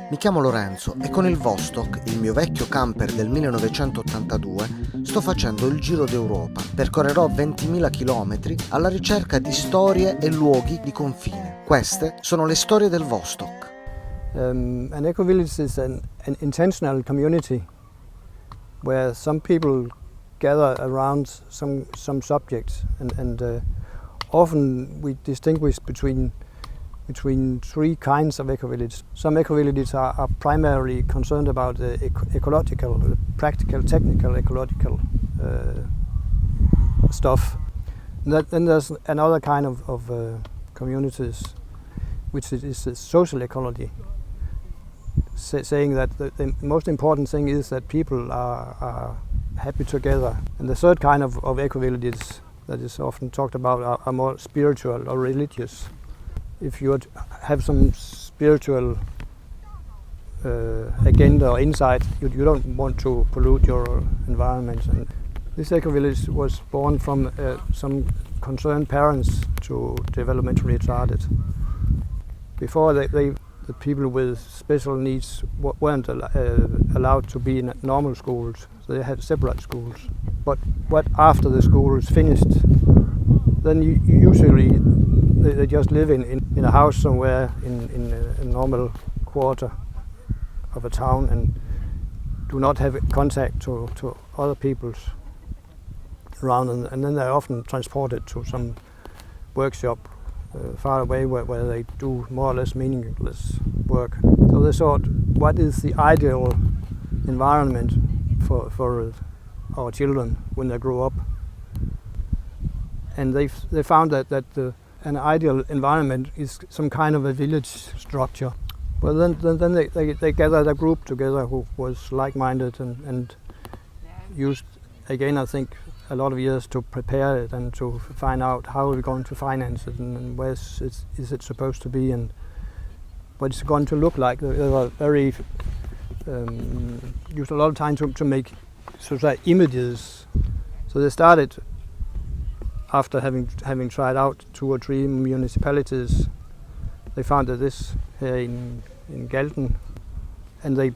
Mi chiamo Lorenzo e con il Vostok, il mio vecchio camper del 1982, sto facendo il giro d'Europa. Percorrerò 20.000 chilometri alla ricerca di storie e luoghi di confine. Queste sono le storie del Vostok. An ecovillage is an intentional community where some people gather around some subjects, and often we distinguish between three kinds of ecovillages. Some ecovillages are primarily concerned about the ecological, practical, technical, ecological stuff. Then there's another kind of communities, which is social ecology, saying that the most important thing is that people are happy together. And the third kind of ecovillages that is often talked about are more spiritual or religious. If you have some spiritual agenda or insight, you don't want to pollute your environment. And this ecovillage was born from some concerned parents to developmentally retarded. Before the people with special needs weren't allowed to be in normal schools, so they had separate schools. But after the school is finished, then usually they just live in a house somewhere in a normal quarter of a town and do not have contact to other peoples around, and then they're often transported to some workshop far away where they do more or less meaningless work. So they thought, what is the ideal environment for our children when they grow up? And they found that an ideal environment is some kind of a village structure. Well, then they gathered a group together who was like-minded and used, again, I think, a lot of years to prepare it and to find out how we're going to finance it and where is it supposed to be and what it's going to look like. They were very used a lot of time to make, so to say, images. So they started after having tried out 2 or 3 municipalities. They founded this here in Galten, and they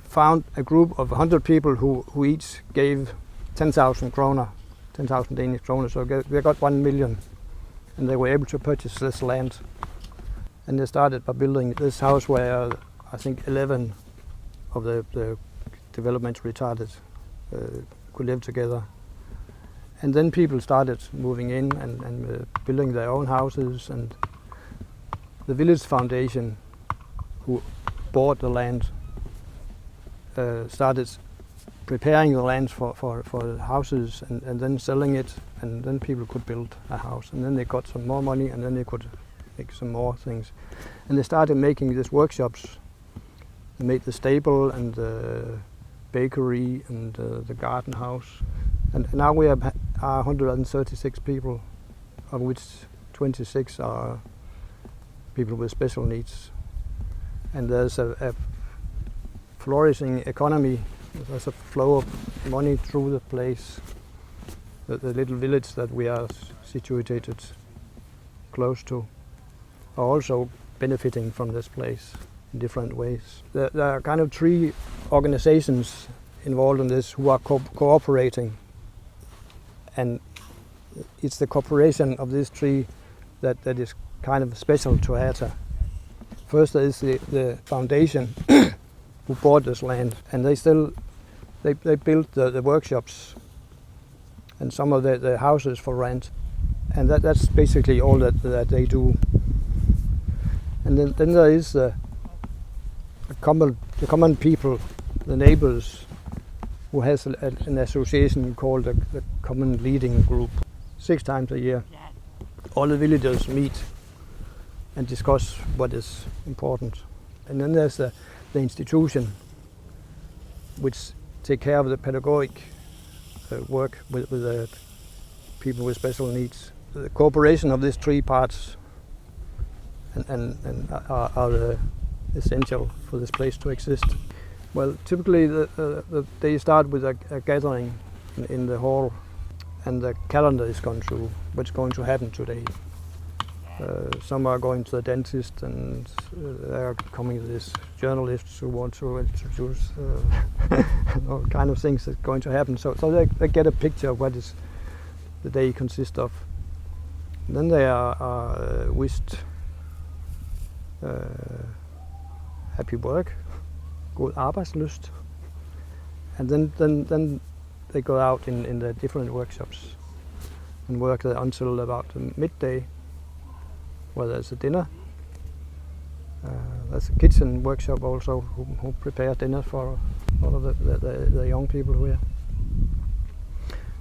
found a group of 100 people who each gave 10,000 kroner, 10,000 Danish kroner, so they got 1 million, and they were able to purchase this land. And they started by building this house where I think 11 of the development retarded could live together. And then people started moving in and building their own houses, and the village foundation, who bought the land, started preparing the land for houses and then selling it, and then people could build a house, and then they got some more money, and then they could make some more things. And they started making these workshops. They made the stable and the bakery and the garden house. And now we are 136 people, of which 26 are people with special needs. And there's a flourishing economy. There's a flow of money through the place. The little village that we are situated close to are also benefiting from this place in different ways. There are kind of 3 organizations involved in this who are cooperating. And it's the cooperation of these 3 that is kind of special to Herta. First, there is the foundation who bought this land, and they built the workshops and some of the houses for rent, and that's basically all that they do. And then there is the common people, the neighbors, who has an association called the Common Leading Group. 6 times a year, all the villagers meet and discuss what is important. And then there's the institution, which take care of the pedagogic work with the people with special needs. The cooperation of these 3 parts and are essential for this place to exist. Well, typically they start with a gathering in the hall, and the calendar is gone through what's going to happen today. Some are going to the dentist, and there are coming these journalists who want to introduce all kind of things that's going to happen. So they get a picture of what is the day consists of. And then they are wished happy work, god arbejdslyst, and then they go out in the different workshops and work there until about midday, where there's a dinner. There's a kitchen workshop also who prepare dinner for all of the young people here.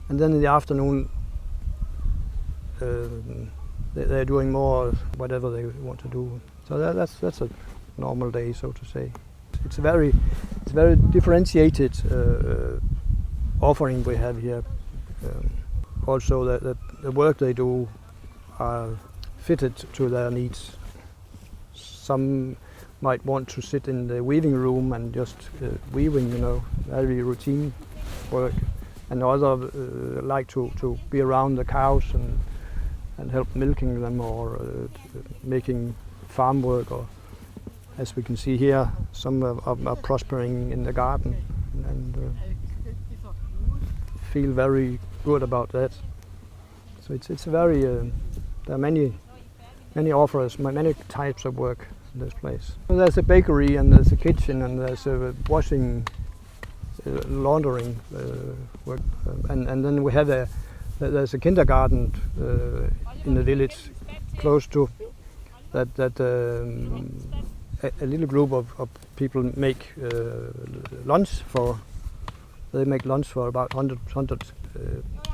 And then in the afternoon they're doing more whatever they want to do. So that's a normal day, so to say. It's very differentiated offering we have here. Also the work they do are fitted to their needs. Some might want to sit in the weaving room and just weaving, very routine work, and others like to be around the cows and help milking them, or making farm work, or as we can see here, some are prospering in the garden and feel very good about that. So it's very there are many offers, many types of work in this place. So there's a bakery, and there's a kitchen, and there's a washing, laundering work, and then we have there's a kindergarten in the village close to that a little group of people make lunch for. They make lunch for about 100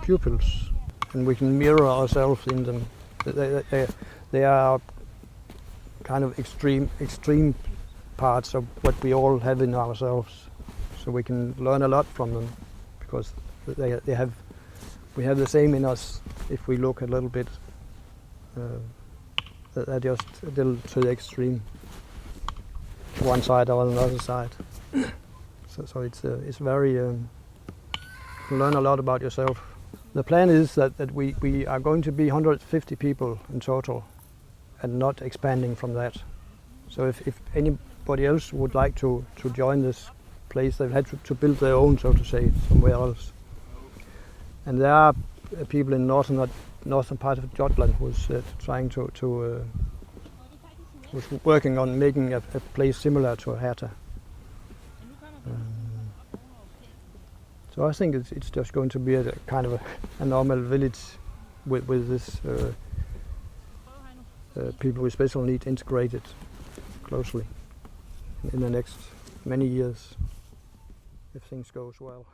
pupils, and we can mirror ourselves in them. They are kind of extreme parts of what we all have in ourselves, so we can learn a lot from them, because we have the same in us. If we look a little bit, they're just a little to the extreme, one side or another side. So it's very you learn a lot about yourself. The plan is that we are going to be 150 people in total, and not expanding from that. So if anybody else would like to join this place, they've had to build their own, so to say, somewhere else. And there are people in northern part of Jutland who's trying who's working on making a place similar to Herta. So I think it's just going to be a kind of a normal village with this people with special needs integrated closely in the next many years, if things goes well.